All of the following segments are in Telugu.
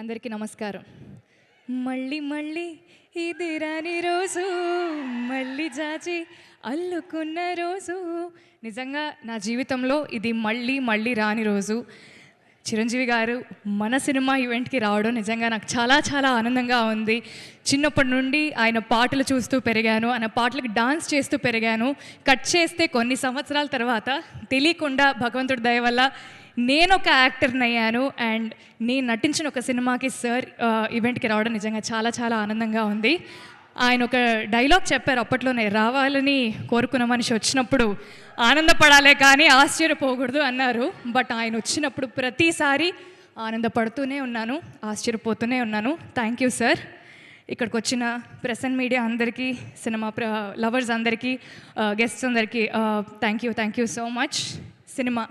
అందరికీ నమస్కారం. మళ్ళీ మళ్ళీ ఇది రాని రోజు, మళ్ళీ జాజి అల్లుకున్న రోజు. నిజంగా నా జీవితంలో ఇది మళ్ళీ మళ్ళీ రాని రోజు. చిరంజీవి గారు మన సినిమా ఈవెంట్కి రావడం నిజంగా నాకు చాలా చాలా ఆనందంగా ఉంది. చిన్నప్పటి నుండి ఆయన పాటలు చూస్తూ పెరిగాను, ఆయన పాటలకు డాన్స్ చేస్తూ పెరిగాను. కట్ చేస్తే కొన్ని సంవత్సరాల తర్వాత తెలియకుండా భగవంతుడి దయ వల్ల నేను ఒక యాక్టర్ని అయ్యాను. అండ్ నేను నటించిన ఒక సినిమాకి సార్ ఈవెంట్కి రావడం నిజంగా చాలా చాలా ఆనందంగా ఉంది. ఆయన ఒక డైలాగ్ చెప్పారు అప్పట్లోనే, రావాలని కోరుకున్న మనిషి వచ్చినప్పుడు ఆనందపడాలే కానీ ఆశ్చర్యపోకూడదు అన్నారు. బట్ ఆయన వచ్చినప్పుడు ప్రతిసారి ఆనందపడుతూనే ఉన్నాను, ఆశ్చర్యపోతూనే ఉన్నాను. Thank you sir. ఇక్కడికి వచ్చిన ప్రెస్ అండ్ మీడియా అందరికీ, సినిమా లవర్స్ అందరికీ, గెస్ట్స్ అందరికీ thank you so much. Cinema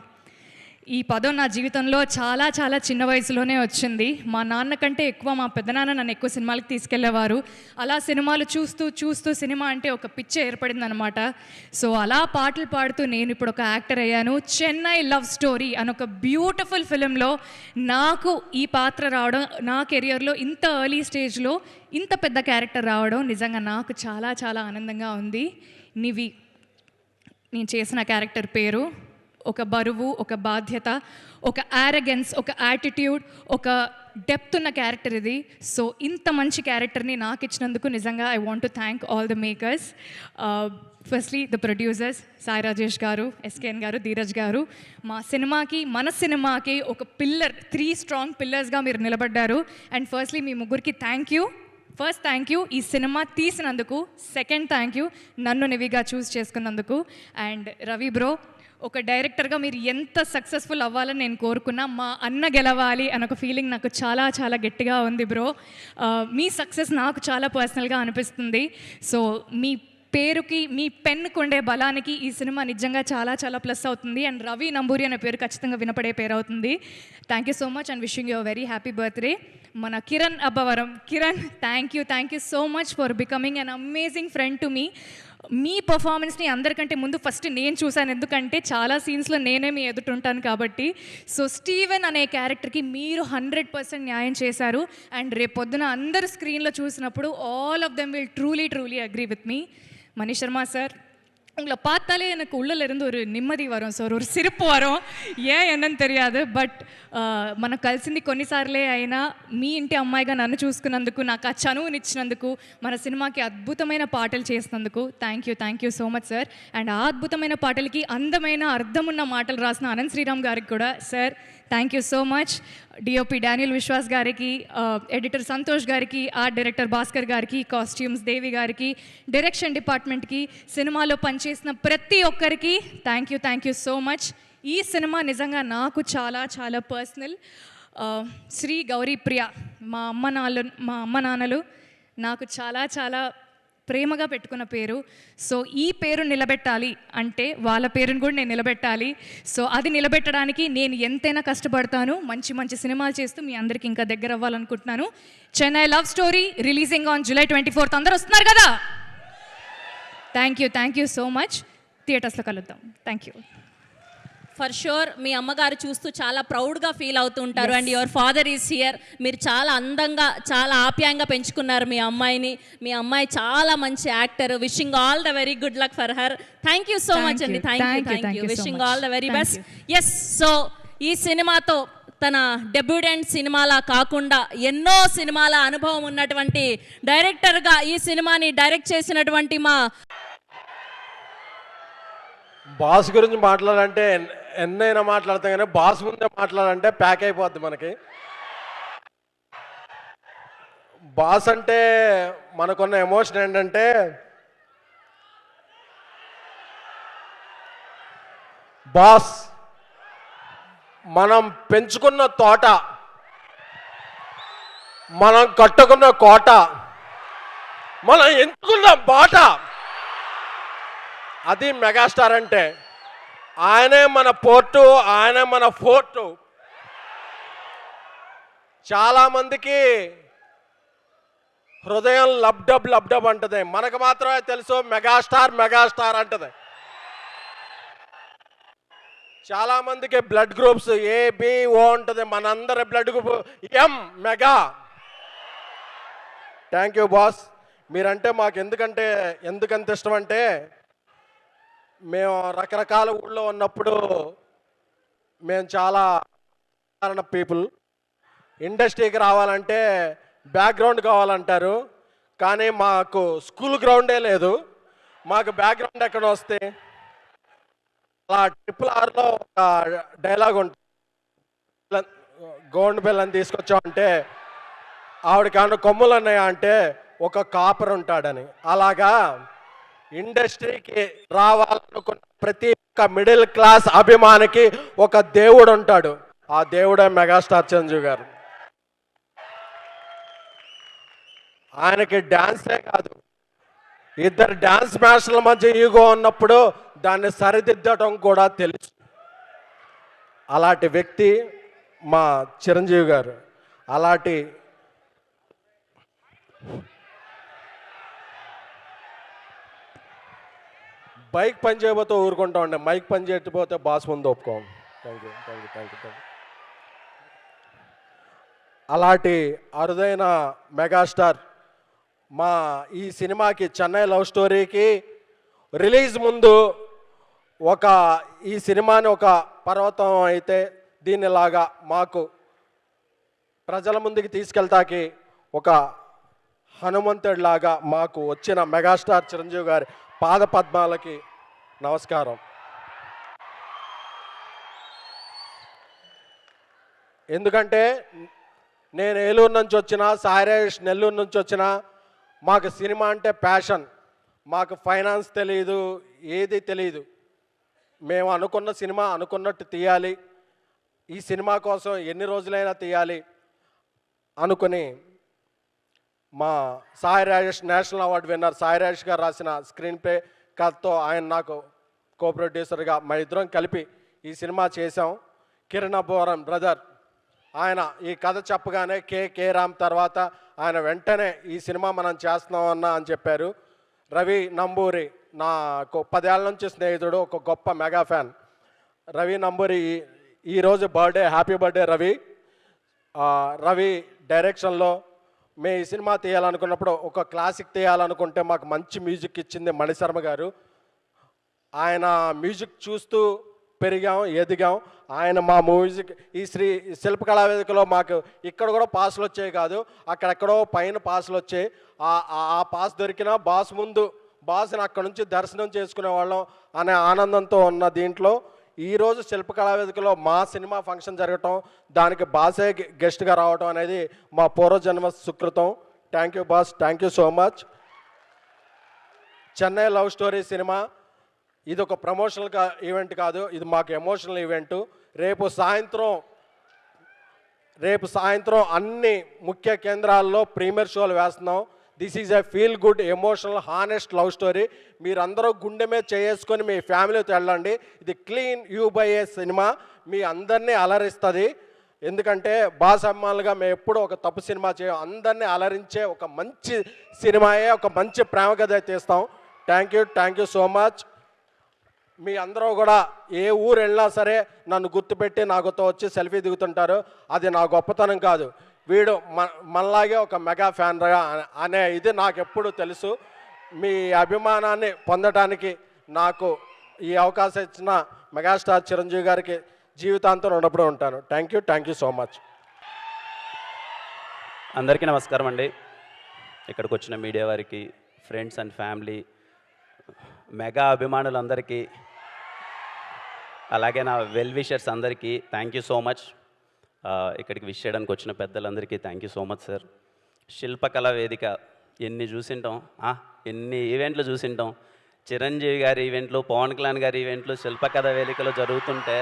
ఈ పదం నా జీవితంలో చాలా చాలా చిన్న వయసులోనే వచ్చింది. మా నాన్న కంటే ఎక్కువ మా పెద్దనాన్న నన్ను ఎక్కువ సినిమాలకు తీసుకెళ్లేవారు. అలా సినిమాలు చూస్తూ చూస్తూ సినిమా అంటే ఒక పిచ్చి ఏర్పడింది అనమాట. సో అలా పాటలు పాడుతూ నేను ఇప్పుడు ఒక యాక్టర్ అయ్యాను. చెన్నై లవ్ స్టోరీ అని ఒక బ్యూటిఫుల్ ఫిలింలో నాకు ఈ పాత్ర రావడం, నా కెరియర్లో ఇంత ఎర్లీ స్టేజ్లో ఇంత పెద్ద క్యారెక్టర్ రావడం నిజంగా నాకు చాలా చాలా ఆనందంగా ఉంది. నివి నేను చేసిన క్యారెక్టర్ పేరు. ఒక బరువు, ఒక బాధ్యత, ఒక యారగెన్స్, ఒక యాటిట్యూడ్, ఒక డెప్త్ ఉన్న క్యారెక్టర్ ఇది. సో ఇంత మంచి క్యారెక్టర్ని నాకు ఇచ్చినందుకు నిజంగా I want to thank all the makers. Firstly the producers Sai Rajesh గారు, ఎస్కేఎన్ గారు, ధీరజ్ గారు. మన సినిమాకి ఒక పిల్లర్, 3 స్ట్రాంగ్ పిల్లర్స్గా మీరు నిలబడ్డారు. అండ్ ఫస్ట్లీ మీ ముగ్గురికి ఫస్ట్ థ్యాంక్ యూ ఈ సినిమా తీసినందుకు. సెకండ్ థ్యాంక్ యూ నన్ను నివిగా చూస్ చేసుకున్నందుకు. అండ్ రవి బ్రో, ఒక డైరెక్టర్గా మీరు ఎంత సక్సెస్ఫుల్ అవ్వాలని నేను కోరుకున్నా, మా అన్న గెలవాలి అన్న ఒక ఫీలింగ్ నాకు చాలా చాలా గట్టిగా ఉంది బ్రో. మీ సక్సెస్ నాకు చాలా పర్సనల్గా అనిపిస్తుంది. సో మీ పేరుకి, మీ పెన్నుకు ఉండే బలానికి ఈ సినిమా నిజంగా చాలా చాలా ప్లస్ అవుతుంది. అండ్ రవి నంబూరి అనే పేరు ఖచ్చితంగా వినపడే పేరు అవుతుంది. Thank you so much and wishing you very happy birthday. మన Kiran Abbavaram, Kiran thank you so much for becoming an amazing friend to me. మీ పర్ఫార్మెన్స్ని అందరికంటే ముందు ఫస్ట్ నేను చూశాను, ఎందుకంటే చాలా సీన్స్లో నేనే మీ ఎదుటుంటాను కాబట్టి. సో స్టీవెన్ అనే క్యారెక్టర్కి మీరు 100% న్యాయం చేశారు. అండ్ రేపొద్దున అందరు స్క్రీన్లో చూసినప్పుడు all of them will truly agree with me. Manish Sharma sir, உங்களை பார்த்தாலே எனக்கு உள்ளில் இருந்து ஒரு நிம்மதி வரும் சார், ஒரு சிரிப்பு வரும். ஏன் என்னன்னு தெரியாது. బట్ మనకు కలిసింది కొన్నిసార్లే అయినా మీ ఇంటి అమ్మాయిగా నన్ను చూసుకున్నందుకు, నాకు ఆ చనువునిచ్చినందుకు, మన సినిమాకి అద్భుతమైన పాటలు చేసినందుకు thank you so much sir. And ఆ అద్భుతమైన పాటలకి అందమైన అర్థమున్న మాటలు రాసిన అనంత్ శ్రీరామ్ గారికి కూడా sir thank you so much. DOP Daniel Vishwas గారికి, ఎడిటర్ సంతోష్ గారికి, ఆర్ట్ డైరెక్టర్ భాస్కర్ గారికి, కాస్ట్యూమ్స్ దేవి గారికి, డైరెక్షన్ డిపార్ట్మెంట్కి, సినిమాలో పనిచేసిన ప్రతి ఒక్కరికి థ్యాంక్ యూ సో మచ్. ఈ సినిమా నిజంగా నాకు చాలా చాలా పర్సనల్. శ్రీ గౌరీ ప్రియ, మా అమ్మ నాన్నలు నాకు చాలా చాలా ప్రేమగా పెట్టుకున్న పేరు. సో ఈ పేరు నిలబెట్టాలి అంటే వాళ్ళ పేరుని కూడా నేను నిలబెట్టాలి. సో అది నిలబెట్టడానికి నేను ఎంతైనా కష్టపడతాను. మంచి సినిమాలు చేస్తూ మీ అందరికీ ఇంకా దగ్గర అవ్వాలనుకుంటున్నాను. Chennai love story releasing on July 24th. అందరూ వస్తున్నారు కదా? Thank you so much. థియేటర్స్లో కలుద్దాం. Thank you. ఫర్ షూర్ మీ అమ్మగారు చూస్తూ చాలా ప్రౌడ్గా ఫీల్ అవుతూ ఉంటారు. And your father is here. మీరు చాలా అందంగా, చాలా ఆప్యాయంగా పెంచుకున్నారు మీ అమ్మాయిని. మీ అమ్మాయి చాలా మంచి actor. Wishing all the very good luck for her. Thank you so much అండి. Thank you. Wishing all the very best. Yes, so ఈ సినిమాతో తన డెబ్యూటెంట్ సినిమాలా కాకుండా ఎన్నో సినిమాల అనుభవం ఉన్నటువంటి డైరెక్టర్గా ఈ సినిమాని డైరెక్ట్ చేసినటువంటి మా బాస్ గురించి మాట్లాడాలంటే ఎన్నైనా మాట్లాడతాం, కానీ బాస్ ముందే మాట్లాడాలంటే ప్యాక్ అయిపోద్ది మనకి. బాస్ అంటే మనకున్న ఎమోషన్ ఏంటంటే, బాస్ మనం పెంచుకున్న తోట, మనం కట్టుకున్న కోట, మనం ఎంచుకున్న బాట, అది మెగాస్టార్ అంటే. ఆయనే మన పోర్టు, ఆయనే మన ఫోర్టు. చాలామందికి హృదయం లబ్డబ్ అంటది, మనకు మాత్రమే తెలుసు మెగాస్టార్ అంటది. చాలామందికి బ్లడ్ గ్రూప్స్ ఏబిఓ ఉంటుంది, మనందరి blood group M mega. Thank you boss. మీరంటే మాకు ఎందుకంత ఇష్టం అంటే, మేము రకరకాల ఊళ్ళో ఉన్నప్పుడు మేము చాలా సాధారణ పీపుల్. ఇండస్ట్రీకి రావాలంటే బ్యాక్గ్రౌండ్ కావాలంటారు, కానీ మాకు స్కూల్ గ్రౌండే లేదు. మాకు బ్యాక్గ్రౌండ్ ఎక్కడ వస్తే అలా RRRలో ఒక డైలాగ్ ఉంటుంది, గోండు పిల్లని తీసుకొచ్చామంటే ఆవిడకి ఏమన్నా కొమ్ములు ఉన్నాయా అంటే ఒక కాపర్ ఉంటాడని. అలాగా ఇండస్ట్రీకి రావాలనుకున్న ప్రతి ఒక్క మిడిల్ క్లాస్ అభిమానికి ఒక దేవుడు ఉంటాడు. ఆ దేవుడే మెగాస్టార్ చిరంజీవి గారు. ఆయనకి డ్యాన్సే కాదు, ఇద్దరు డ్యాన్స్ మాస్టర్ల మధ్య ఈగో ఉన్నప్పుడు దాన్ని సరిదిద్దటం కూడా తెలుసు. అలాంటి వ్యక్తి మా చిరంజీవి గారు. అలాంటి బైక్ పని చేయబోతే ఊరుకుంటా ఉండే, మైక్ పని చేయకపోతే బాస్ ముందు ఒప్పుకోం. Thank you. అలాంటి అరుదైన మెగాస్టార్ మా ఈ సినిమాకి, చెన్నై లవ్ స్టోరీకి రిలీజ్ ముందు ఈ సినిమాని ఒక పర్వతం అయితే దీనిలాగా మాకు ప్రజల ముందుకి తీసుకెళ్తాకి ఒక హనుమంతుడిలాగా మాకు వచ్చిన మెగాస్టార్ చిరంజీవి గారి పాద పద్మాలకి నమస్కారం. ఎందుకంటే నేను ఏలూరు నుంచి వచ్చిన, సాయిరాజేష్ నెల్లూరు నుంచి వచ్చిన, మాకు సినిమా అంటే ప్యాషన్. మాకు ఫైనాన్స్ తెలియదు, ఏది తెలియదు. మేము అనుకున్న సినిమా అనుకున్నట్టు తీయాలి, ఈ సినిమా కోసం ఎన్ని రోజులైనా తీయాలి అనుకుని మా Sai Rajesh, national award winner Sai Rajesh గారు రాసిన స్క్రీన్ ప్లే కథతో ఆయన నాకు కో ప్రొడ్యూసర్గా మా ఇద్దరం కలిపి ఈ సినిమా చేశాం. కిరణ్ అబ్బోరం బ్రదర్ ఆయన ఈ కథ చెప్పగానే కే రామ్ తర్వాత ఆయన వెంటనే ఈ సినిమా మనం చేస్తున్నామన్నా అని చెప్పారు. రవి నంబూరి నాకు 10 ఏళ్ళ నుంచి స్నేహితుడు, ఒక గొప్ప మెగా ఫ్యాన్. రవి నంబూరి ఈరోజు birthday, happy birthday Ravi. Ravi డైరెక్షన్లో మేము ఈ సినిమా తీయాలనుకున్నప్పుడు ఒక క్లాసిక్ తీయాలనుకుంటే మాకు మంచి మ్యూజిక్ ఇచ్చింది మణిశర్మ గారు. ఆయన మ్యూజిక్ చూస్తూ పెరిగాం, ఎదిగాం. ఆయన మా మ్యూజిక్ ఈ శిల్పకళా వేదికలో మాకు ఇక్కడ కూడా పాసులు వచ్చాయి కాదు, అక్కడెక్కడో పైన పాసులు వచ్చాయి. ఆ పాస్ దొరికినా బాస్ ముందు బాస్ని అక్కడ నుంచి దర్శనం చేసుకునే వాళ్ళం అనే ఆనందంతో ఉన్న దీంట్లో ఈరోజు శిల్పకళా వేదికలో మా సినిమా ఫంక్షన్ జరగటం, దానికి బాసే గెస్ట్గా రావటం అనేది మా పూర్వజన్మ సుకృతం. Thank you boss, thank you so much. Chennai love story cinema ఇది ఒక ప్రమోషనల్ ఈవెంట్ కాదు, ఇది మాకు ఎమోషనల్ ఈవెంట్. రేపు సాయంత్రం అన్ని ముఖ్య కేంద్రాల్లో ప్రీమియర్ షోలు వేస్తున్నాం. This is a feel good, emotional, honest love story. మీరందరూ గుండె మీద చేసుకొని మీ ఫ్యామిలీతో వెళ్ళండి. ఇది క్లీన్ యూ బై ఏ సినిమా, మీ అందరినీ అలరిస్తుంది. ఎందుకంటే బాస్ అమ్మాలుగా మేము ఎప్పుడూ ఒక తప్పు సినిమా చేయం, అందరినీ అలరించే ఒక మంచి సినిమాయే, ఒక మంచి ప్రేమ కథ తీస్తాం. Thank you so much. మీ అందరూ కూడా ఏ ఊరు వెళ్ళినా సరే నన్ను గుర్తుపెట్టి నాకుతో వచ్చి సెల్ఫీ దిగుతుంటారు. అది నా గొప్పతనం కాదు, వీడు మనలాగే ఒక మెగా ఫ్యాన్గా అనే ఇది నాకు ఎప్పుడు తెలుసు. మీ అభిమానాన్ని పొందడానికి నాకు ఈ అవకాశం ఇచ్చిన మెగాస్టార్ చిరంజీవి గారికి జీవితాంతం రుణపడి ఉంటాను. Thank you so much. అందరికీ నమస్కారం అండి. ఇక్కడికి వచ్చిన మీడియా వారికి, ఫ్రెండ్స్ అండ్ ఫ్యామిలీ, మెగా అభిమానులందరికీ, అలాగే నా వెల్ విషర్స్ అందరికీ థ్యాంక్ యూ సో మచ్. ఇక్కడికి విష్ చేయడానికి వచ్చిన పెద్దలందరికీ thank you so much sir. Shilpakala Vedika ఎన్ని చూసింటాం, ఎన్ని ఈవెంట్లు చూసింటాం. చిరంజీవి గారి ఈవెంట్లు, పవన్ కళ్యాణ్ గారి ఈవెంట్లు శిల్పకళా వేదికలో జరుగుతుంటే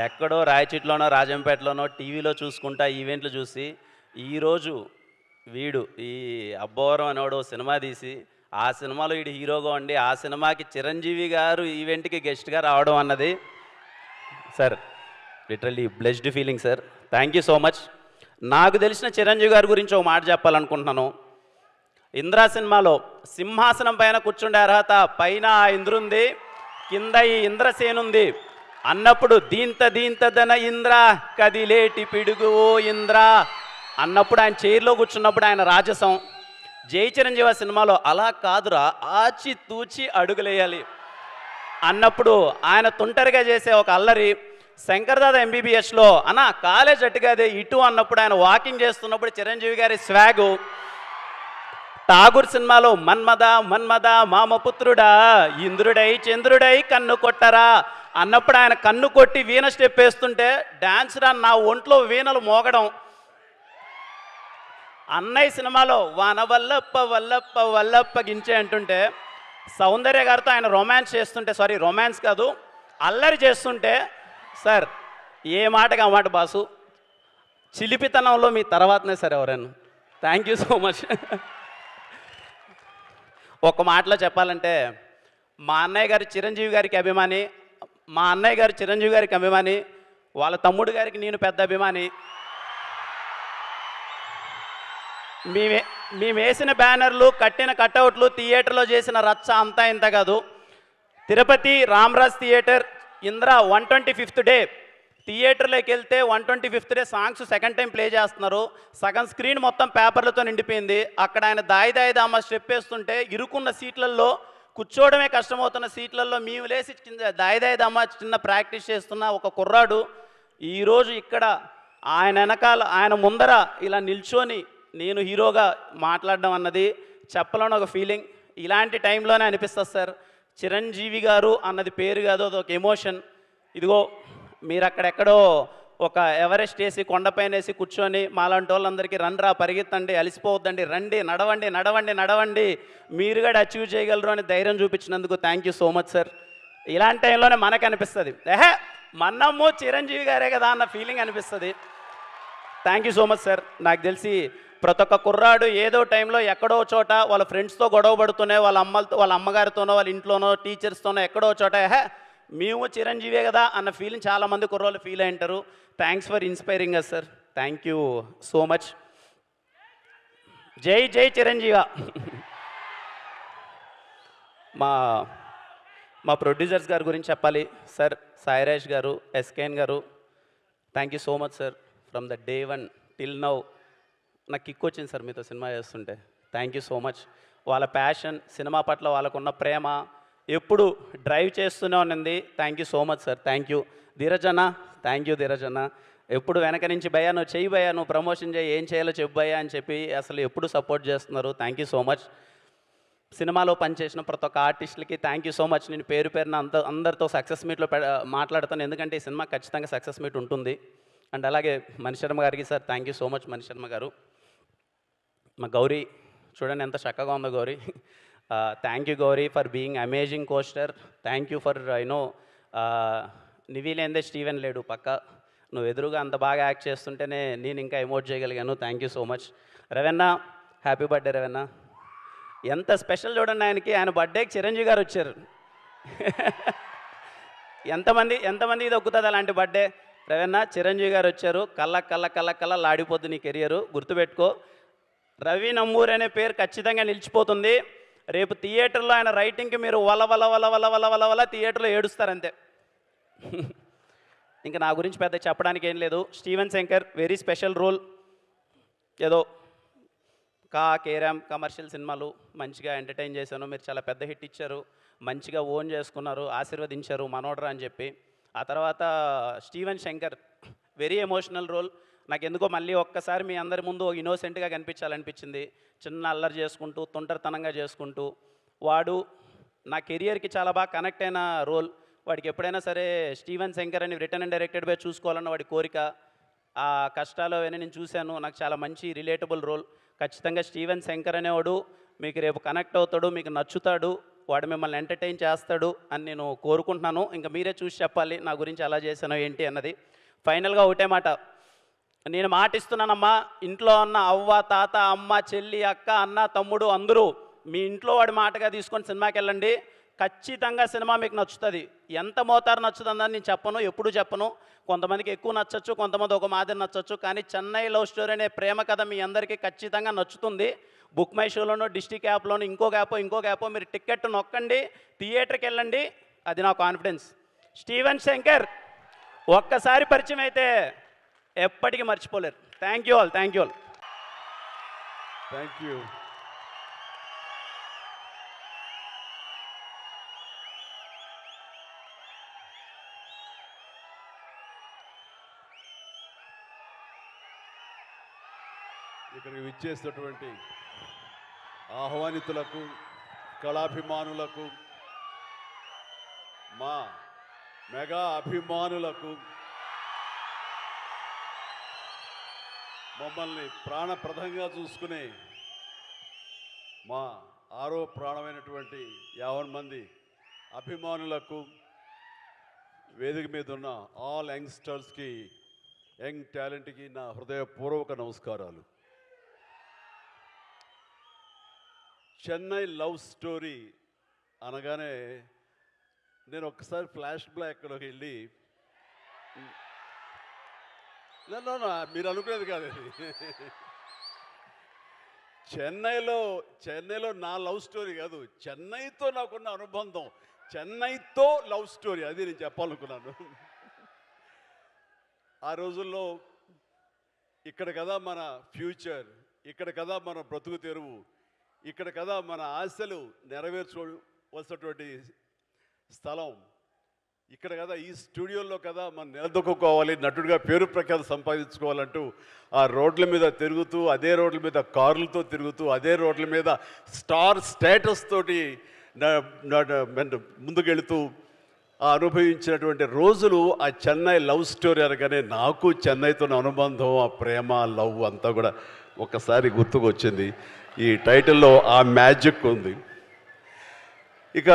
ఎక్కడో రాయచీట్లోనో రాజంపేటలోనో టీవీలో చూసుకుంటా ఈవెంట్లు చూసి, ఈరోజు వీడు ఈ అబ్బోరం అనేవాడు సినిమా తీసి ఆ సినిమాలో వీడు హీరోగా ఉండి ఆ సినిమాకి చిరంజీవి గారు ఈవెంట్కి గెస్ట్గా రావడం అన్నది sir literally blessed feeling sir. Thank you so much. నాకు తెలిసిన చిరంజీవి గారి గురించి ఒక మాట చెప్పాలనుకుంటున్నాను. ఇంద్రా సినిమాలో సింహాసనం పైన కూర్చుండే అర్హత పైన ఇంద్రుంది, కింద ఈ ఇంద్రసేన ఉంది అన్నప్పుడు దీంతదన ఇంద్ర కదిలేటి పిడుగు ఓ ఇంద్ర అన్నప్పుడు ఆయన చైర్లో కూర్చున్నప్పుడు ఆయన రాజసం. జై చిరంజీవి సినిమాలో అలా కాదురా ఆచి తూచి అడుగులేయాలి అన్నప్పుడు ఆయన తుంటరిగా చేసే ఒక అల్లరి. శంకర్దాద ఎంబీబీఎస్లో అన్న కాలేజ్ అట్టుగాదే ఇటు అన్నప్పుడు ఆయన వాకింగ్ చేస్తున్నప్పుడు చిరంజీవి గారి స్వాగు. ఠాగూర్ సినిమాలో మన్మద మన్మద మామపుత్రుడా ఇంద్రుడై చంద్రుడై కన్ను కొట్టరా అన్నప్పుడు ఆయన కన్ను కొట్టి వీణ స్టెప్ వేస్తుంటే డాన్స్ రా నా ఒంట్లో వీణలు మోగడం. అన్నయ్య సినిమాలో వాన వల్లప్ప వల్లప్ప వల్లప్ప గించే అంటుంటే సౌందర్య గారితో ఆయన రొమాన్స్ కాదు అల్లరి చేస్తుంటే సార్ ఏ మాటకి ఆ మాట బాసు చిలిపితనంలో మీ తర్వాతనే సార్ ఎవరైనా. Thank you so much. ఒక మాటలో చెప్పాలంటే మా అన్నయ్య గారు చిరంజీవి గారికి అభిమాని, వాళ్ళ తమ్ముడు గారికి నేను పెద్ద అభిమాని. మేము వేసిన బ్యానర్లు కట్టిన కట్అవుట్లు థియేటర్లో చేసిన రచ్చ అంతా ఇంత కాదు. Tirupati Ramaraj theatre Indra 125th day థియేటర్లోకి వెళ్తే 125th day songs second time play చేస్తున్నారు. సగం స్క్రీన్ మొత్తం పేపర్లతో నిండిపోయింది. అక్కడ ఆయన దాయి దామ స్టెప్ వేస్తుంటే ఇరుకున్న సీట్లలో కూర్చోవడమే కష్టమవుతున్న సీట్లలో మేము లేసి దాయి దామ చిన్న ప్రాక్టీస్ చేస్తున్న ఒక కుర్రాడు ఈరోజు ఇక్కడ ఆయన వెనకాల ఆయన ముందర ఇలా నిల్చొని నేను హీరోగా మాట్లాడడం అన్నది చెప్పలేని ఒక ఫీలింగ్. ఇలాంటి టైంలోనే అనిపిస్తుంది సార్ చిరంజీవి గారు అన్నది పేరు కాదు అదొక ఎమోషన్. ఇదిగో మీరు అక్కడెక్కడో ఒక ఎవరెస్ట్ వేసి కొండపైన వేసి కూర్చొని మాలాంటి వాళ్ళందరికీ రండ్రా పరిగెత్తండి అలసిపోవద్దండి రండి నడవండి మీరు కూడా అచీవ్ చేయగలరు అని ధైర్యం చూపించినందుకు thank you so much sir. ఇలాంటి టైంలోనే మనకు అనిపిస్తుంది మన్నమ్ము చిరంజీవి గారే కదా అన్న ఫీలింగ్ అనిపిస్తుంది. Thank you so much sir. నాకు తెలిసి ప్రతి ఒక్క కుర్రాడు ఏదో టైంలో ఎక్కడో చోట వాళ్ళ ఫ్రెండ్స్తో గొడవ పడుతూనే వాళ్ళ అమ్మగారితోనో వాళ్ళ ఇంట్లోనో టీచర్స్తోనో ఎక్కడో చోట మేము చిరంజీవే కదా అన్న ఫీలింగ్ చాలామంది కుర్రోళ్ళు ఫీల్ అయి ఉంటారు. Thanks for inspiring us sir. Thank you so much. జై జై చిరంజీవ. మా ప్రొడ్యూసర్స్ గారి గురించి చెప్పాలి sir. Sairaj garu, SKN garu, thank you so much sir. From the day 1 till now నాకు కిక్ వచ్చింది సార్ మీతో సినిమా చేస్తుంటే. Thank you so much. వాళ్ళ ప్యాషన్ సినిమా పట్ల వాళ్ళకున్న ప్రేమ ఎప్పుడు డ్రైవ్ చేస్తూనే ఉన్నది. Thank you so much sir. Thank you Dheeraj anna. Thank you Dheeraj అన్న. ఎప్పుడు వెనక నుంచి భయ్యా నువ్వు చెయ్యి భయ్యా నువ్వు ప్రమోషన్ చేయి ఏం చేయాలో చెప్పు భయ్యా అని చెప్పి అసలు ఎప్పుడు సపోర్ట్ చేస్తున్నారు. Thank you so much. సినిమాలో పనిచేసిన ప్రతి ఒక్క ఆర్టిస్టులకి థ్యాంక్ యూ సో మచ్. నేను పేరు పేరున అందరితో సక్సెస్ మీట్లో మాట్లాడతాను ఎందుకంటే ఈ సినిమా ఖచ్చితంగా సక్సెస్ మీట్ ఉంటుంది. అండ్ అలాగే మణిశర్మ గారికి sir thank you so much. Manisharma garu మా గౌరీ చూడండి ఎంత చక్కగా ఉందో Gauri. Thank you Gauri for being amazing costar. Thank you for నివిలేందే స్టీవెన్ లేడు పక్క నువ్వు ఎదురుగా అంత బాగా యాక్ట్ చేస్తుంటేనే నేను ఇంకా ఎమోట్ చేయగలిగాను. Thank you so much. Ravanna happy birthday Ravanna. ఎంత స్పెషల్ చూడండి ఆయనకి. ఆయన బర్త్డేకి చిరంజీవి గారు వచ్చారు. ఎంతమంది ఇది ఒక్కుతుంది అలాంటి బర్త్డే. రవెన్న చిరంజీవి గారు వచ్చారు. కళ్ళ లాడిపోద్దు నీ కెరియరు. గుర్తుపెట్టుకో రవి నంబూరి అనే పేరు ఖచ్చితంగా నిలిచిపోతుంది. రేపు థియేటర్లో ఆయన రైటింగ్కి మీరు వల థియేటర్లో ఏడుస్తారంతే. ఇంకా నా గురించి పెద్ద చెప్పడానికి ఏం లేదు. Steven Shankar very special role. ఏదో కేరామ్ కమర్షియల్ సినిమాలు మంచిగా ఎంటర్టైన్ చేశాను. మీరు చాలా పెద్ద హిట్ ఇచ్చారు, మంచిగా ఓన్ చేసుకున్నారు, ఆశీర్వదించారు మనోడ్రా అని చెప్పి. ఆ తర్వాత Steven Shankar very emotional role. నాకు ఎందుకో మళ్ళీ ఒక్కసారి మీ అందరి ముందు ఇన్నోసెంట్గా కనిపించాలనిపించింది. చిన్న అల్లరి చేసుకుంటూ తొంటరితనంగా చేసుకుంటూ వాడు నా కెరియర్కి చాలా బాగా కనెక్ట్ అయిన రోల్. వాడికి ఎప్పుడైనా సరే స్టీవెన్ శంకర్ అని రిటర్న్ అండ్ డైరెక్టెడ్ బై చూసుకోవాలన్న వాడి కోరిక. ఆ కష్టాలు అవన్నీ నేను చూశాను. నాకు చాలా మంచి రిలేటబుల్ రోల్. ఖచ్చితంగా స్టీవెన్ శంకర్ అనేవాడు మీకు రేపు కనెక్ట్ అవుతాడు, మీకు నచ్చుతాడు, వాడు మిమ్మల్ని ఎంటర్టైన్ చేస్తాడు అని నేను కోరుకుంటున్నాను. ఇంకా మీరే చూసి చెప్పాలి నా గురించి ఎలా చేశానో ఏంటి అన్నది. ఫైనల్గా ఒకటే మాట, నేను మాటిస్తున్నానమ్మా, ఇంట్లో ఉన్న అవ్వ తాత అమ్మ చెల్లి అక్క అన్న తమ్ముడు అందరూ మీ ఇంట్లో వాడి మాటగా తీసుకొని సినిమాకి వెళ్ళండి. ఖచ్చితంగా సినిమా మీకు నచ్చుతుంది. ఎంత మోతారు నచ్చుతుందని నేను చెప్పను, ఎప్పుడు చెప్పను. కొంతమందికి ఎక్కువ నచ్చచ్చు, కొంతమంది ఒక మాదిరి నచ్చచ్చు. కానీ చెన్నై లవ్ స్టోరీ అనే ప్రేమ కథ మీ అందరికీ ఖచ్చితంగా నచ్చుతుంది. బుక్ మై షోలోనో డిస్ట్రిక్ట్ యాప్లోనో ఇంకొక యాపో మీరు టికెట్ నొక్కండి, థియేటర్కి వెళ్ళండి. అది నా కాన్ఫిడెన్స్. స్టీవెన్ శంకర్ ఒక్కసారి పరిచయం అయితే ఎప్పటికీ మర్చిపోలేరు. Thank you all. Thank you. ఇక్కడికి విచ్చేసినటువంటి ఆహ్వానితులకు, కళాభిమానులకు, మా మెగా అభిమానులకు, మమ్మల్ని ప్రాణప్రదంగా చూసుకునే మా ఆరో ప్రాణమైనటువంటి 50 మంది అభిమానులకు, వేదిక మీద ఉన్న ఆల్ యంగ్స్టర్స్కి, యంగ్ టాలెంట్కి నా హృదయపూర్వక నమస్కారాలు. చెన్నై లవ్ స్టోరీ అనగానే నేను ఒక్కసారి ఫ్లాష్ బ్యాక్లోకి వెళ్ళి, మీరు అనుకునేది కాదు అది. చెన్నైలో నా లవ్ స్టోరీ కాదు, చెన్నైతో నాకున్న అనుబంధం, చెన్నైతో లవ్ స్టోరీ, అది నేను చెప్పాలనుకున్నాను. ఆ రోజుల్లో ఇక్కడ కదా మన ఫ్యూచర్, ఇక్కడ కదా మన బ్రతుకు తెరువు, ఇక్కడ కదా మన ఆశలు నెరవేర్చుకోవలసినటువంటి స్థలం, ఇక్కడ కదా ఈ స్టూడియోలో కదా మనం నిలదొక్కుకోవాలి, నటుడిగా పేరు ప్రఖ్యాతి సంపాదించుకోవాలంటూ ఆ రోడ్ల మీద తిరుగుతూ, అదే రోడ్ల మీద కార్లతో తిరుగుతూ, అదే రోడ్ల మీద స్టార్ స్టేటస్ తోటి ముందుకెళ్తూ అనుభవించినటువంటి రోజులు ఆ చెన్నై లవ్ స్టోరీ అనగానే నాకు చెన్నైతో అనుబంధం, ఆ ప్రేమ, లవ్ అంతా కూడా ఒక్కసారి గుర్తుకు వచ్చింది. ఈ టైటిల్లో ఆ మ్యాజిక్ ఉంది. ఇక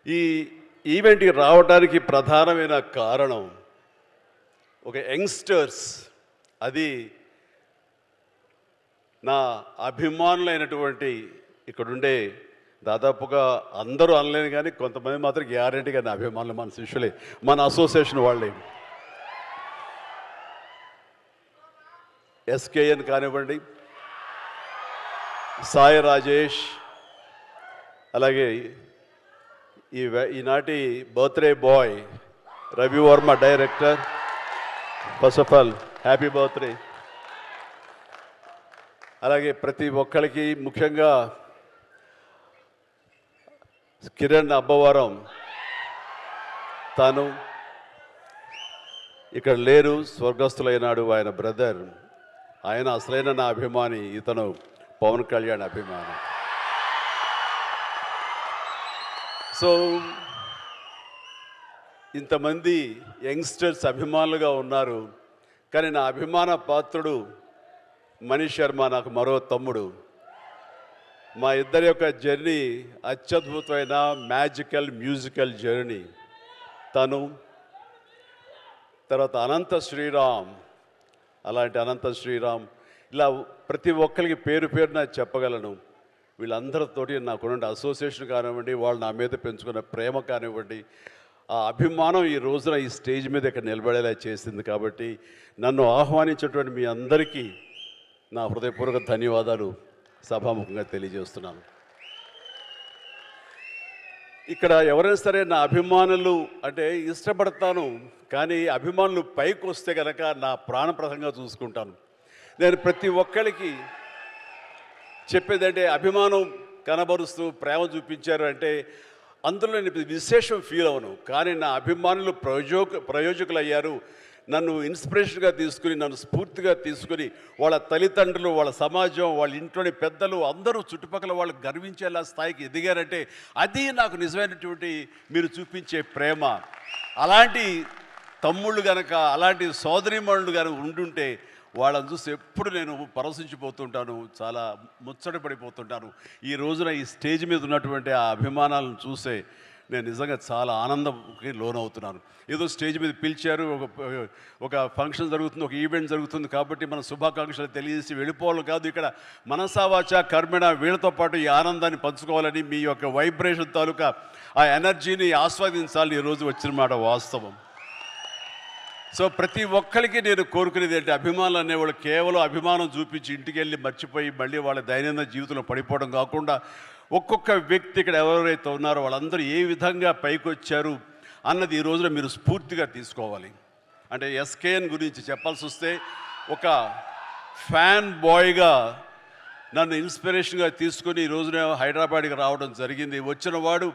ఈ ఈవెంట్కి రావడానికి ప్రధానమైన కారణం ఒక యంగ్స్టర్స్, అది నా అభిమానులైనటువంటి ఇక్కడుండే దాదాపుగా అందరూ అనలేను కానీ కొంతమంది మాత్రం గ్యారెంటీగా నా అభిమానులు, మన శిష్యులే, మన అసోసియేషన్ వాళ్ళే. ఎస్కేఎన్ కానివ్వండి, సాయి రాజేష్, అలాగే ఈనాటి birthday boy Ravi Varma director. First of all happy birthday. అలాగే ప్రతి ఒక్కరికి, ముఖ్యంగా కిరణ్ అబ్బవరం, తాను ఇక్కడ లేరు, స్వర్గస్థులైనాడు, ఆయన బ్రదర్, ఆయన అసలైన నా అభిమాని, ఇతను పవన్ కళ్యాణ్ అభిమాని. సో ఇంతమంది యంగ్స్టర్స్ అభిమానులుగా ఉన్నారు, కానీ నా అభిమాన పాత్రుడు మనీష్ శర్మ, నాకు మరో తమ్ముడు. మా ఇద్దరి యొక్క జర్నీ అత్యద్భుతమైన మ్యాజికల్ మ్యూజికల్ జర్నీ. తను తర్వాత అనంత శ్రీరామ్, అలాంటి అనంత శ్రీరామ్, ఇలా ప్రతి ఒక్కరికి పేరు పేరున చెప్పగలను. వీళ్ళందరితోటి నాకున్న అసోసియేషన్ కానివ్వండి, వాళ్ళు నా మీద పెంచుకున్న ప్రేమ కానివ్వండి, ఆ అభిమానం ఈ రోజున ఈ స్టేజ్ మీద ఇక్కడ నిలబడేలా చేసింది. కాబట్టి నన్ను ఆహ్వానించేటువంటి మీ అందరికీ నా హృదయపూర్వక ధన్యవాదాలు సభాముఖంగా తెలియజేస్తున్నాను. ఇక్కడ ఎవరైనా సరే నా అభిమానులు అంటే ఇష్టపడతాను, కానీ అభిమానులు పైకి వస్తే కనుక నా ప్రాణప్రదంగా చూసుకుంటాను. నేను ప్రతి ఒక్కరికి చెప్పేదంటే, అభిమానం కనబరుస్తూ ప్రేమ చూపించారు అంటే అందులో నేను విశేషం ఫీల్ అవను, కానీ నా అభిమానులు ప్రయోజకులు అయ్యారు. నన్ను ఇన్స్పిరేషన్గా తీసుకుని, నన్ను స్ఫూర్తిగా తీసుకుని, వాళ్ళ తల్లిదండ్రులు, వాళ్ళ సమాజం, వాళ్ళ ఇంట్లోని పెద్దలు అందరూ చుట్టుపక్కల వాళ్ళు గర్వించేలా స్థాయికి ఎదిగారంటే అది నాకు నిజమైనటువంటి మీరు చూపించే ప్రేమ. అలాంటి తమ్ముళ్ళు కనుక, అలాంటి సోదరీమణులు కనుక ఉండుంటే వాళ్ళని చూసి ఎప్పుడు నేను పరవశించిపోతుంటాను, చాలా ముచ్చటపడిపోతుంటాను. ఈ రోజున ఈ స్టేజ్ మీద ఉన్నటువంటి ఆ అభిమానాలను చూసే నేను నిజంగా చాలా ఆనందంకి లోనవుతున్నాను. ఏదో స్టేజ్ మీద పిలిచారు, ఒక ఫంక్షన్ జరుగుతుంది, ఒక ఈవెంట్ జరుగుతుంది కాబట్టి మన శుభాకాంక్షలు తెలియజేసి వెళ్ళిపోవాలి కాదు. ఇక్కడ మనసావాచ కర్మణ వీళ్ళతో పాటు ఈ ఆనందాన్ని పంచుకోవాలని, మీ యొక్క వైబ్రేషన్ తాలూకా ఆ ఎనర్జీని ఆస్వాదించాలని ఈరోజు వచ్చిన మాట వాస్తవం. సో ప్రతి ఒక్కరికి నేను కోరుకునేది ఏంటి, అభిమానులు అనేవాళ్ళు కేవలం అభిమానం చూపించి ఇంటికి వెళ్ళి మర్చిపోయి మళ్ళీ వాళ్ళ దైనందిన జీవితంలో పడిపోవడం కాకుండా ఒక్కొక్క వ్యక్తి ఇక్కడ ఎవరైతే ఉన్నారో వాళ్ళందరూ ఏ విధంగా పైకి వచ్చారు అన్నది ఈ రోజున మీరు స్ఫూర్తిగా తీసుకోవాలి. అంటే ఎస్కేఎన్ గురించి చెప్పాల్సి వస్తే ఒక ఫ్యాన్ బాయ్గా నన్ను ఇన్స్పిరేషన్గా తీసుకొని ఈ రోజున హైదరాబాద్కి రావడం జరిగింది. వచ్చిన వాడు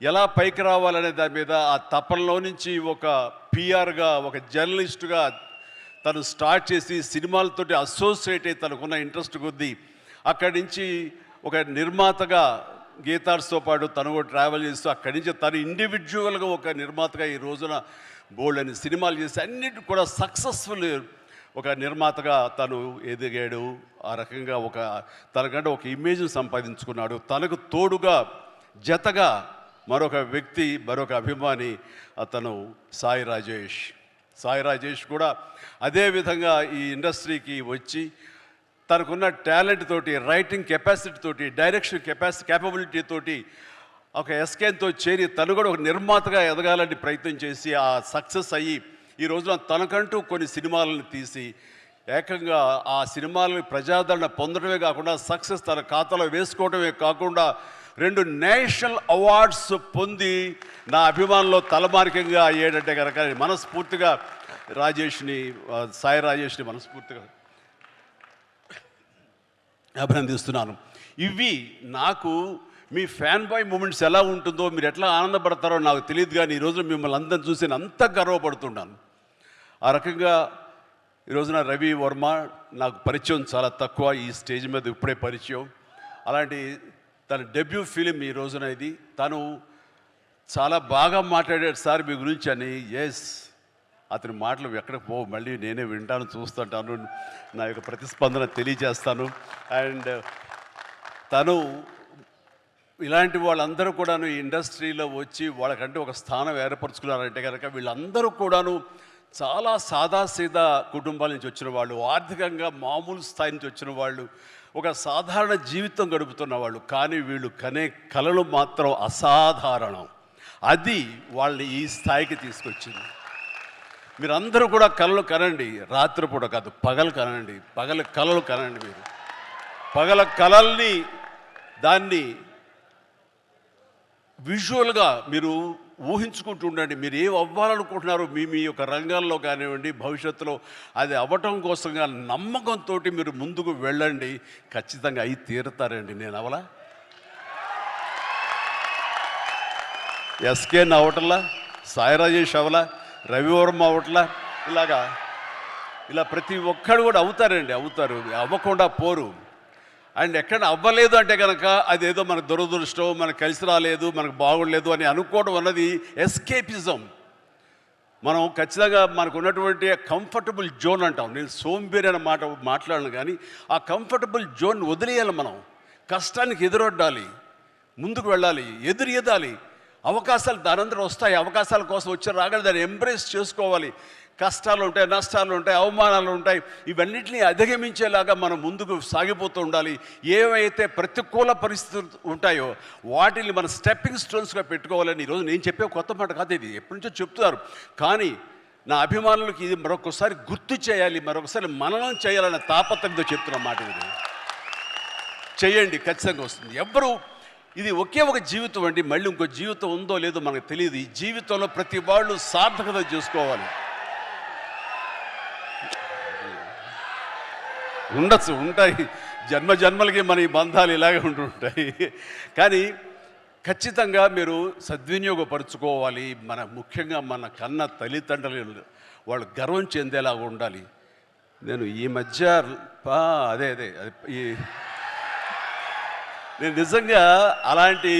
ఎలా పైకి రావాలనే దాని మీద ఆ తపనలో నుంచి ఒక పిఆర్గా, ఒక జర్నలిస్టుగా తను స్టార్ట్ చేసి సినిమాలతోటి అసోసియేట్ అయ్యి తనకున్న ఇంట్రెస్ట్ కొద్దీ అక్కడి నుంచి ఒక నిర్మాతగా గీతార్స్తో పాటు తను కూడా ట్రావెల్ చేస్తూ అక్కడి నుంచి తను ఇండివిజువల్గా ఒక నిర్మాతగా ఈ రోజున బోల్డ్ అని సినిమాలు చేసి అన్నిటి కూడా సక్సెస్ఫుల్ ఒక నిర్మాతగా తను ఎదిగాడు. ఆ రకంగా తనకంటే ఒక ఇమేజ్ని సంపాదించుకున్నాడు. తనకు తోడుగా జతగా మరొక వ్యక్తి, మరొక అభిమాని అతను సాయి రాజేష్. సాయి రాజేష్ కూడా అదేవిధంగా ఈ ఇండస్ట్రీకి వచ్చి తనకున్న టాలెంట్ తోటి, రైటింగ్ కెపాసిటీ తోటి, డైరెక్షన్ క్యాపబిలిటీ తోటి ఒక ఎస్కేన్తో చేరి తను కూడా ఒక నిర్మాతగా ఎదగాలని ప్రయత్నం చేసి ఆ సక్సెస్ అయ్యి ఈ రోజున తనకంటూ కొన్ని సినిమాలను తీసి ఏకంగా ఆ సినిమాలను ప్రజాదరణ పొందడమే కాకుండా సక్సెస్ తన ఖాతాలో వేసుకోవడమే కాకుండా 2 నేషనల్ అవార్డ్స్ పొంది నా అభిమానంలో తలమానికంగా అయ్యేటంటే కనుక మనస్ఫూర్తిగా సాయి రాజేష్ని మనస్ఫూర్తిగా అభినందిస్తున్నాను. ఇవి నాకు మీ ఫ్యాన్ బాయ్ మూమెంట్స్ ఎలా ఉంటుందో, మీరు ఎట్లా ఆనందపడతారో నాకు తెలియదు, కానీ ఈరోజు మిమ్మల్ని అందరిని చూసి నేను అంత గర్వపడుతున్నాను. ఆ రకంగా ఈరోజున రవి వర్మ నాకు పరిచయం చాలా తక్కువ, ఈ స్టేజ్ మీద ఇప్పుడే పరిచయం. అలాంటి తన డెబ్యూ ఫిలిం ఈ రోజున ఇది. తను చాలా బాగా మాట్లాడాడు సార్ మీ గురించి అని. ఎస్, అతని మాటలు ఎక్కడికి పోవు, మళ్ళీ నేనే వింటాను, చూస్తుంటాను, నా యొక్క ప్రతిస్పందన తెలియజేస్తాను. అండ్ తను ఇలాంటి వాళ్ళందరూ కూడాను ఈ ఇండస్ట్రీలో వచ్చి వాళ్ళకంటే ఒక స్థానం ఏర్పరచుకున్నారంటే కనుక వీళ్ళందరూ కూడాను చాలా సాదాసీదా కుటుంబాల నుంచి వచ్చిన వాళ్ళు, ఆర్థికంగా మామూలు స్థాయి నుంచి వచ్చిన వాళ్ళు, ఒక సాధారణ జీవితం గడుపుతున్న వాళ్ళు. కానీ వీళ్ళు కనే కలలు మాత్రం అసాధారణం. అది వాళ్ళని ఈ స్థాయికి తీసుకొచ్చింది. మీరందరూ కూడా కలలు కనండి, రాత్రిపూట కాదు, పగలు కనండి, పగల కలలు కనండి. మీరు పగల కలల్ని దాన్ని విజువల్గా మీరు ఊహించుకుంటూ ఉండండి. మీరు ఏం అవ్వాలనుకుంటున్నారో మీ యొక్క రంగాల్లో కానివ్వండి, భవిష్యత్తులో అది అవ్వటం కోసంగా నమ్మకంతో మీరు ముందుకు వెళ్ళండి. ఖచ్చితంగా అయి తీరుతారండి. నేను అవలా ఎస్కేన్ అవటంలా, సాయి రాజేష్ అవలా, రవివర్మ అవట్లా, ఇలా ప్రతి ఒక్కడు కూడా అవుతారండి, అవుతారు, అవ్వకుండా పోరు. అండ్ ఎక్కడ అవ్వలేదు అంటే కనుక అదేదో మనకు దురదృష్టం, మనకు కలిసి రాలేదు, మనకు బాగుండలేదు అని అనుకోవడం అన్నది ఎస్కేపిజం. మనం ఖచ్చితంగా మనకు ఉన్నటువంటి కంఫర్టబుల్ జోన్ అంటాం. నేను సోంబేరి అనే మాట్లాడను, కానీ ఆ కంఫర్టబుల్ జోన్ వదిలేయాలి. మనం కష్టానికి ఎదురొడ్డాలి, ముందుకు వెళ్ళాలి, ఎదురెదాలి. అవకాశాలు దానందరూ వస్తాయి. అవకాశాల కోసం వచ్చి రాగానే దాన్ని ఎంబ్రేస్ చేసుకోవాలి. కష్టాలు ఉంటాయి, నష్టాలు ఉంటాయి, అవమానాలు ఉంటాయి. ఇవన్నిటిని అధిగమించేలాగా మనం ముందుకు సాగిపోతూ ఉండాలి. ఏవైతే ప్రతికూల పరిస్థితులు ఉంటాయో వాటిని మన స్టెప్పింగ్ స్టోన్స్గా పెట్టుకోవాలని ఈరోజు నేను చెప్పే కొత్త మాట కాదు, ఇది ఎప్పటి నుంచో చెప్తున్నారు. కానీ నా అభిమానులకు ఇది మరొకసారి గుర్తు చేయాలి, మరొకసారి మననం చేయాలనే తాపత్రయంతో చెప్తున్న మాట. ఇది చేయండి, ఖచ్చితంగా వస్తుంది. ఎవ్వరూ ఇది ఒకే ఒక జీవితం అండి, మళ్ళీ ఇంకో జీవితం ఉందో లేదో మనకు తెలియదు. ఈ జీవితంలో ప్రతి వాళ్ళు సార్థకత చేసుకోవాలి. ఉండొచ్చు, ఉంటాయి, జన్మలకి మన ఈ బంధాలు ఇలాగే ఉంటుంటాయి. కానీ ఖచ్చితంగా మీరు సద్వినియోగపరుచుకోవాలి. ముఖ్యంగా మన కన్న తల్లిదండ్రులు వాళ్ళు గర్వం చెందేలాగా ఉండాలి. నేను ఈ మధ్య నేను నిజంగా అలాంటి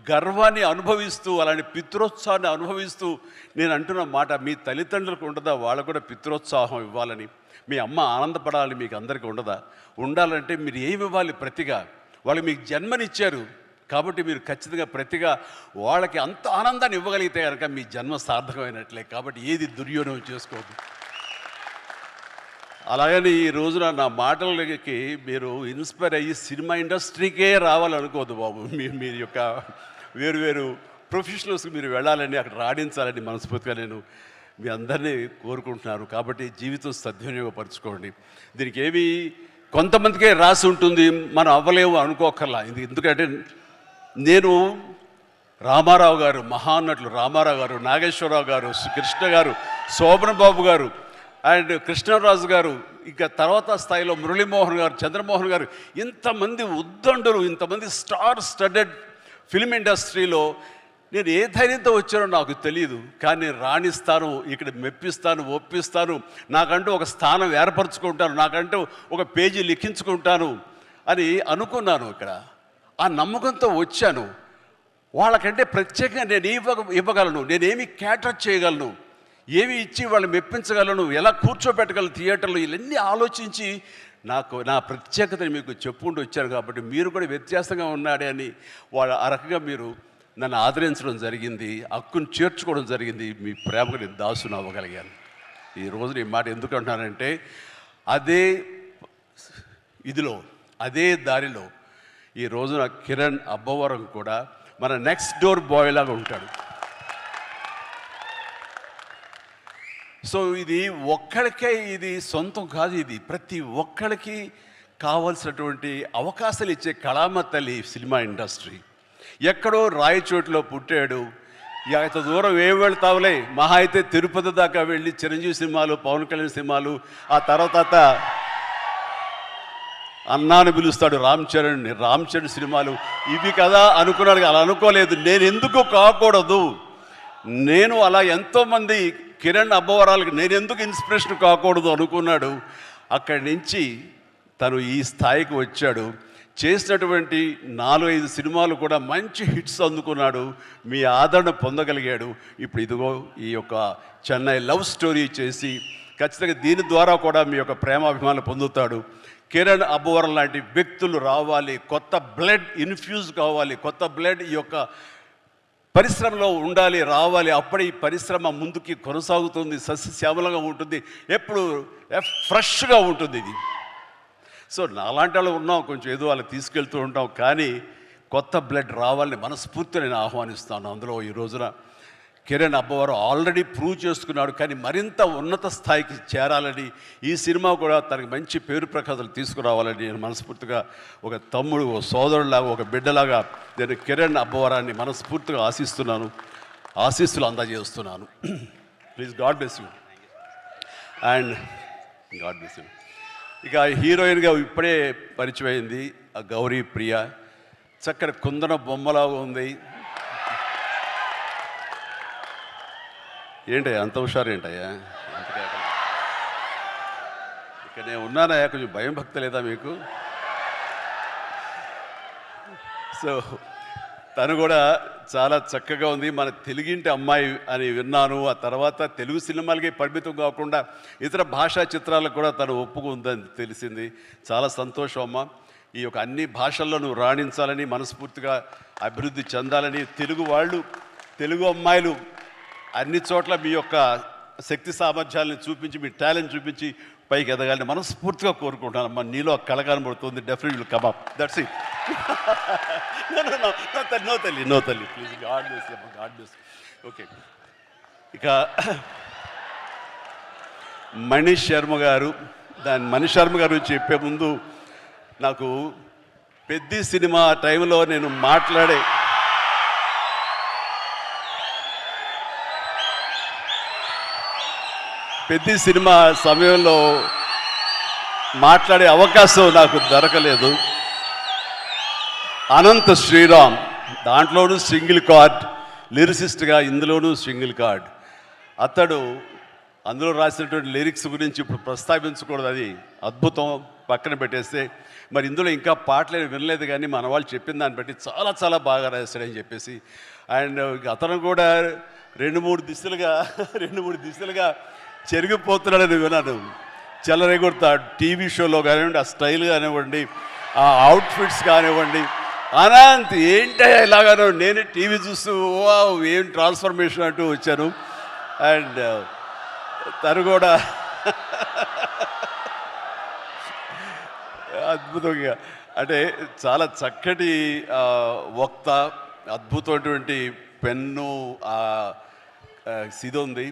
గర్వాన్ని అనుభవిస్తూ, అలాంటి పితృోత్సాహాన్ని అనుభవిస్తూ నేను అంటున్న మాట, మీ తల్లిదండ్రులకు ఉండదా వాళ్ళకు కూడా పితృోత్సాహం ఇవ్వాలని? మీ అమ్మ ఆనందపడాలని మీకు అందరికీ ఉండదా? ఉండాలంటే మీరు ఏమి ఇవ్వాలి ప్రతిగా? వాళ్ళు మీకు జన్మనిచ్చారు కాబట్టి మీరు ఖచ్చితంగా ప్రతిగా వాళ్ళకి అంత ఆనందాన్ని ఇవ్వగలిగితే కనుక మీ జన్మ సార్థకమైనట్లే. కాబట్టి ఏది దుర్యోగం చేసుకోవద్దు. అలాగని ఈ రోజున నా మాటలకి మీరు ఇన్స్పైర్ అయ్యి సినిమా ఇండస్ట్రీకే రావాలనుకోవద్దు బాబు. మీ యొక్క వేరు ప్రొఫెషనల్స్కి మీరు వెళ్ళాలని, అక్కడ రాణించాలని మనస్ఫూర్తిగా నేను మీ అందరినీ కోరుకుంటున్నాను. కాబట్టి జీవితం సద్వినియోగపరచుకోండి. దీనికి ఏమీ కొంతమందికే రాసి ఉంటుంది, మనం అవ్వలేము అనుకోకర్లా. ఎందుకంటే నేను రామారావు గారు, మహానటులు రామారావు గారు, నాగేశ్వరరావు గారు, కృష్ణ గారు, శోభన్ బాబు గారు అండ్ కృష్ణరాజు గారు, ఇక తర్వాత స్థాయిలో మురళీమోహన్ గారు, చంద్రమోహన్ గారు, ఇంతమంది ఉద్దండులు, ఇంతమంది స్టార్ స్టడెడ్ ఫిల్మ్ ఇండస్ట్రీలో నేను ఏ ధైర్యంతో వచ్చానో నాకు తెలియదు. కానీ రాణిస్తాను, ఇక్కడ మెప్పిస్తాను, ఒప్పిస్తాను, నాకంటూ ఒక స్థానం ఏర్పరచుకుంటాను, నాకంటూ ఒక పేజీ లిఖించుకుంటాను అని అనుకున్నాను. ఇక్కడ ఆ నమ్మకంతో వచ్చాను. వాళ్ళకంటే ప్రత్యేకంగా నేను ఇవ్వగలను, నేనేమి క్యాటర్ చేయగలను, ఏమి ఇచ్చి వాళ్ళని మెప్పించగలను, ఎలా కూర్చోబెట్టగలను థియేటర్లో, ఇవన్నీ ఆలోచించి నా ప్రత్యేకతని మీకు చెప్పుకుంటూ వచ్చాను. కాబట్టి మీరు కూడా వ్యత్యాసంగా ఉన్నాడే అని ఆ రకంగా మీరు నన్ను ఆదరించడం జరిగింది, హక్కును చేర్చుకోవడం జరిగింది. మీ ప్రేమకు నేను దాసును అవ్వగలిగాను. ఈరోజు ఈ మాట ఎందుకు అంటున్నానంటే, అదే ఇదిలో, అదే దారిలో ఈ రోజున కిరణ్ అబ్బవరం కూడా మన నెక్స్ట్ డోర్ బాయ్ లాగా ఉంటాడు. సో ఇది ఒక్కడికే ఇది సొంతం కాదు, ఇది ప్రతి ఒక్కడికి కావలసినటువంటి అవకాశాలు ఇచ్చే కళామ తల్లి సినిమా ఇండస్ట్రీ. ఎక్కడో రాయచోటులో పుట్టాడు, ఇంత దూరం ఏం వెళ్తావులే, మహా అయితే తిరుపతి దాకా వెళ్ళి చిరంజీవి సినిమాలు, పవన్ కళ్యాణ్ సినిమాలు, ఆ తర్వాత అన్నాను పిలుస్తాడు రామ్ చరణ్ సినిమాలు, ఇవి కదా అనుకున్నాడు. అలా అనుకోలేదు. నేను ఎందుకు కాకూడదు, నేను అలా ఎంతోమంది కిరణ్ అబ్బవరాలకి నేను ఎందుకు ఇన్స్పిరేషన్ కాకూడదు అనుకున్నాడు. అక్కడి నుంచి తను ఈ స్థాయికి వచ్చాడు. చేసినటువంటి 4-5 సినిమాలు కూడా మంచి హిట్స్ అందుకున్నాడు, మీ ఆదరణ పొందగలిగాడు. ఇప్పుడు ఇదిగో ఈ యొక్క చెన్నై లవ్ స్టోరీ చేసి ఖచ్చితంగా దీని ద్వారా కూడా మీ యొక్క ప్రేమాభిమానం పొందుతాడు. కిరణ్ అబ్బవరం లాంటి వ్యక్తులు రావాలి, కొత్త బ్లడ్ ఇన్ఫ్యూజ్ కావాలి, కొత్త బ్లడ్ ఈ యొక్క పరిశ్రమలో ఉండాలి, రావాలి. అప్పుడే ఈ పరిశ్రమ ముందుకి కొనసాగుతుంది, సస్యశ్యామలంగా ఉంటుంది, ఎప్పుడు ఫ్రెష్గా ఉంటుంది ఇది. సో నాలాంటి వాళ్ళు ఉన్నాం, కొంచెం ఏదో వాళ్ళకి తీసుకెళ్తూ ఉంటాం, కానీ కొత్త బ్లడ్ రావాలని మనస్ఫూర్తిగా నేను ఆహ్వానిస్తాను. అందులో ఈ రోజున కిరణ్ అబ్బవరం ఆల్రెడీ ప్రూవ్ చేసుకున్నాడు, కానీ మరింత ఉన్నత స్థాయికి చేరాలని, ఈ సినిమా కూడా తనకి మంచి పేరు ప్రఖ్యాతులు తీసుకురావాలని నేను మనస్ఫూర్తిగా ఒక తమ్ముడు, ఒక సోదరులాగా, ఒక బిడ్డలాగా నేను కిరణ్ అబ్బవరాన్ని మనస్ఫూర్తిగా ఆశిస్తున్నాను, ఆశీస్సులు అందజేస్తున్నాను. Please, God bless you and God bless you. ఇక హీరోయిన్గా ఇప్పుడే పరిచయం అయింది ఆ గౌరీ ప్రియ, చక్కటి కుందన బొమ్మలాగా ఉంది. ఏంటయ్యా అంత హుషారు ఏంటయ్యా? ఇక నేను ఉన్నానయ్యా, కొంచెం భయం భక్తి లేదా మీకు? సో తను కూడా చాలా చక్కగా ఉంది. మన తెలుగింటి అమ్మాయి అని విన్నాను. ఆ తర్వాత తెలుగు సినిమాలకి పరిమితం కాకుండా ఇతర భాషా చిత్రాలకు కూడా తను ఒప్పుకుందని తెలిసింది. చాలా సంతోషం అమ్మ. ఈ యొక్క అన్ని భాషల్లో నువ్వు రాణించాలని, మనస్ఫూర్తిగా అభివృద్ధి చెందాలని, తెలుగు అమ్మాయిలు అన్ని చోట్ల మీ యొక్క శక్తి సామర్థ్యాలను చూపించి, మీ టాలెంట్ చూపించి పైకి ఎదగాలని మనస్ఫూర్తిగా కోరుకుంటానమ్మా. నీలో కళ కనబడుతుంది, definitely will come up. That's it. No తల్లి ప్లీజ్, గాడ్ బ్లెస్ అమ్మా, గాడ్ బ్లెస్. ఓకే, ఇక మణి శర్మ గారు చెప్పే ముందు నాకు పెద్ద సినిమా టైంలో నేను పెద్ద సినిమా సమయంలో మాట్లాడే అవకాశం నాకు దొరకలేదు. అనంత శ్రీరామ్ దాంట్లోనూ సింగిల్ కార్డ్ లిరిసిస్ట్గా, ఇందులోనూ సింగిల్ కార్డ్. అతడు అందులో రాసినటువంటి లిరిక్స్ గురించి ఇప్పుడు ప్రస్తావించకూడదు, అది అద్భుతం, పక్కన పెట్టేస్తే. మరి ఇందులో ఇంకా పాటలు వినలేదు, కానీ మన వాళ్ళు చెప్పిన దాన్ని బట్టి చాలా చాలా బాగా రాశాడని చెప్పేసి. అండ్ అతను కూడా రెండు మూడు దిశలుగా చెరిగిపోతున్నాడని విన్నాను. చెలరేగొడతాడు టీవీ షోలో కానివ్వండి, ఆ స్టైల్ కానివ్వండి, ఆ అవుట్ఫిట్స్ కానివ్వండి. అనంత్ ఏంటయ్యా ఇలాగానో, నేను టీవీ చూస్తూ ఏం ట్రాన్స్ఫర్మేషన్ అంటూ వచ్చాను. అండ్ తను కూడా అద్భుతంగా, అంటే చాలా చక్కటి వక్త, అద్భుతమైనటువంటి పెన్ను, ఇది ఉంది,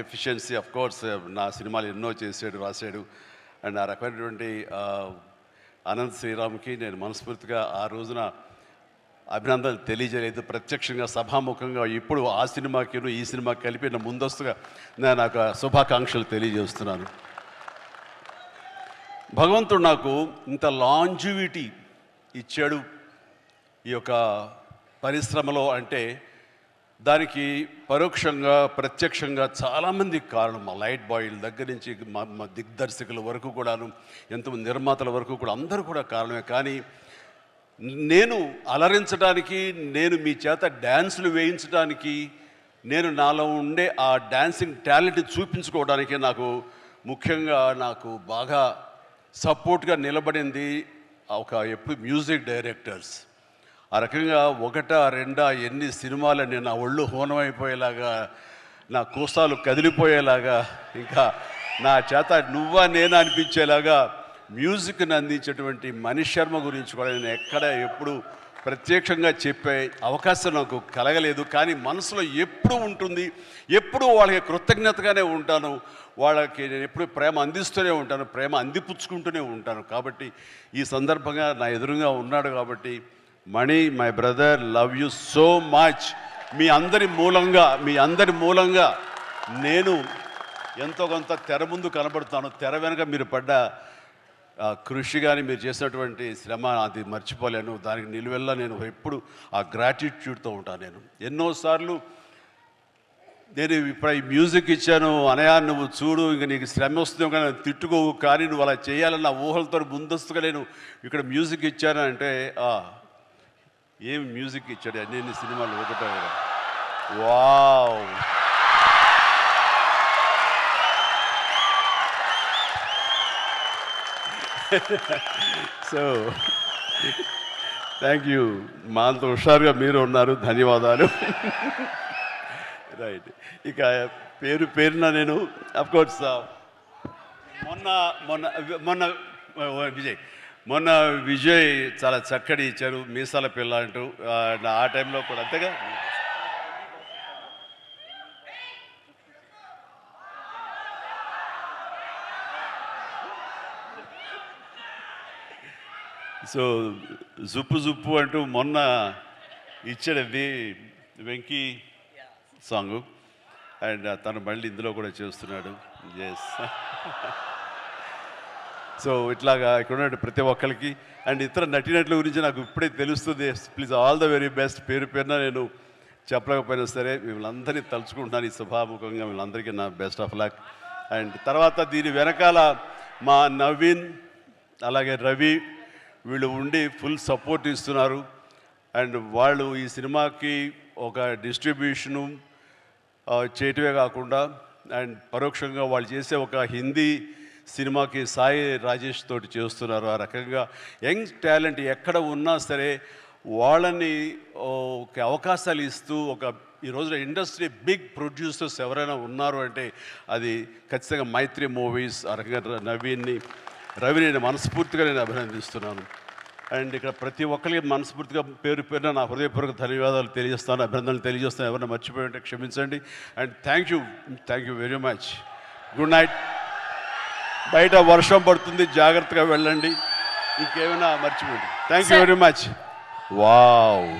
ఎఫిషియన్సీ. ఆఫ్ కోర్స్ నా సినిమాలు ఎన్నో చేసాడు, రాశాడు. అండ్ ఆ రకమైనటువంటి అనంత్ శ్రీరామ్కి నేను మనస్ఫూర్తిగా ఆ రోజున అభినందనలు తెలియజేయలేదు. ప్రత్యక్షంగా సభాముఖంగా ఇప్పుడు ఆ సినిమాకి ఈ సినిమాకి కలిపి నా ముందస్తుగా నేను నాకు శుభాకాంక్షలు తెలియజేస్తున్నాను. భగవంతుడు నాకు ఇంత లాంజివిటీ ఇచ్చాడు ఈ యొక్క పరిశ్రమలో అంటే దానికి పరోక్షంగా ప్రత్యక్షంగా చాలామంది కారణం. మా లైట్ బాయ్ల దగ్గర నుంచి మా దిగ్దర్శకుల వరకు కూడాను, ఎంతమంది నిర్మాతల వరకు కూడా అందరూ కూడా కారణమే. కానీ నేను అలరించడానికి, నేను మీ చేత డ్యాన్సులు వేయించడానికి, నేను నాలో ఉండే ఆ డాన్సింగ్ టాలెంట్ చూపించుకోవడానికి ముఖ్యంగా నాకు బాగా సపోర్ట్గా నిలబడింది ఎప్పుడు మ్యూజిక్ డైరెక్టర్స్. ఆ రకంగా ఒకటా రెండా ఎన్ని సినిమాలని నా ఒళ్ళు హోనమైపోయేలాగా, నా కోసాలు కదిలిపోయేలాగా, ఇంకా నా చేత నువ్వా నేనా అనిపించేలాగా మ్యూజిక్ని అందించేటువంటి మనీష్ శర్మ గురించి కూడా నేను ఎక్కడ ఎప్పుడు ప్రత్యక్షంగా చెప్పే అవకాశం నాకు కలగలేదు. కానీ మనసులో ఎప్పుడు ఉంటుంది, ఎప్పుడు వాళ్ళకి కృతజ్ఞతగానే ఉంటాను. వాళ్ళకి నేను ఎప్పుడు ప్రేమ అందిస్తూనే ఉంటాను, ప్రేమ అందిపుచ్చుకుంటూనే ఉంటాను. కాబట్టి ఈ సందర్భంగా నా ఎదురుగా ఉన్నాడు కాబట్టి Mani, my brother, love you so much. మీ అందరి మూలంగా నేను ఎంతో కొంత తెర ముందు కనబడుతాను. తెర వెనక మీరు పడ్డ కృషి కానీ మీరు చేసినటువంటి శ్రమ అది మర్చిపోలేను. దానికి నిలువెల్లా నేను ఎప్పుడు ఆ గ్రాటిట్యూడ్తో ఉంటాను. నేను ఎన్నోసార్లు నేను ఇప్పుడు ఈ మ్యూజిక్ ఇచ్చాను అనయా, నువ్వు చూడు ఇంక నీకు శ్రమ వస్తుందో కానీ తిట్టుకోవు, కానీ నువ్వు అలా చేయాలన్న ఊహలతో ముందస్తుగా నేను ఇక్కడ మ్యూజిక్ ఇచ్చాను అంటే ఏం మ్యూజిక్ ఇచ్చాడు అన్ని సినిమాలు ఒకటో వావ్. So thank you. మా అంత హుషారుగా మీరు ఉన్నారు, ధన్యవాదాలు. రైట్, ఇక పేరున నేను అఫ్కోర్స్ మొన్న విజయ్ చాలా చక్కటి ఇచ్చారు, మీసాల పిల్ల అంటూ. ఆ టైంలో కూడా అంతేగా. సో జుప్పు అంటూ మొన్న ఇచ్చాడండి వెంకీ సాంగ్, అండ్ తను మళ్ళీ ఇందులో కూడా చేస్తున్నాడు. ఎస్. సో ఇట్లాగా ఇక్కడ ఉన్న ప్రతి ఒక్కరికి అండ్ ఇతర నటినట్ల గురించి నాకు ఇప్పుడే తెలుస్తుంది. Please all the very best. పేరున నేను చెప్పలేకపోయినా సరే మిమ్మల్ని అందరినీ తలుచుకుంటున్నాను ఈ సభాముఖంగా. వీళ్ళందరికీ నా బెస్ట్ ఆఫ్ లక్. అండ్ తర్వాత దీని వెనకాల మా నవీన్ అలాగే రవి వీళ్ళు ఉండి ఫుల్ సపోర్ట్ ఇస్తున్నారు. అండ్ వాళ్ళు ఈ సినిమాకి ఒక డిస్ట్రిబ్యూషను చేయటమే కాకుండా అండ్ పరోక్షంగా వాళ్ళు చేసే ఒక హిందీ సినిమాకి సాయి రాజేష్ తోటి చేస్తున్నారు. ఆ రకంగా యంగ్ టాలెంట్ ఎక్కడ ఉన్నా సరే వాళ్ళని ఒక అవకాశాలు ఇస్తూ ఈ రోజున ఇండస్ట్రీ బిగ్ ప్రొడ్యూసర్స్ ఎవరైనా ఉన్నారు అంటే అది ఖచ్చితంగా మైత్రి మూవీస్. ఆ రకంగా రవిని నేను మనస్ఫూర్తిగా నేను అభినందిస్తున్నాను. అండ్ ఇక్కడ ప్రతి ఒక్కరికి మనస్ఫూర్తిగా పేరున నా హృదయపూర్వక ధన్యవాదాలు తెలియజేస్తాను, అభినందనలు తెలియజేస్తాను. ఎవరైనా మర్చిపోయి ఉంటే క్షమించండి. And thank you very much. Good night. బయట వర్షం పడుతుంది, జాగ్రత్తగా వెళ్ళండి. ఇంకేమైనా మర్చిపోండి. Thank you very much. Wow.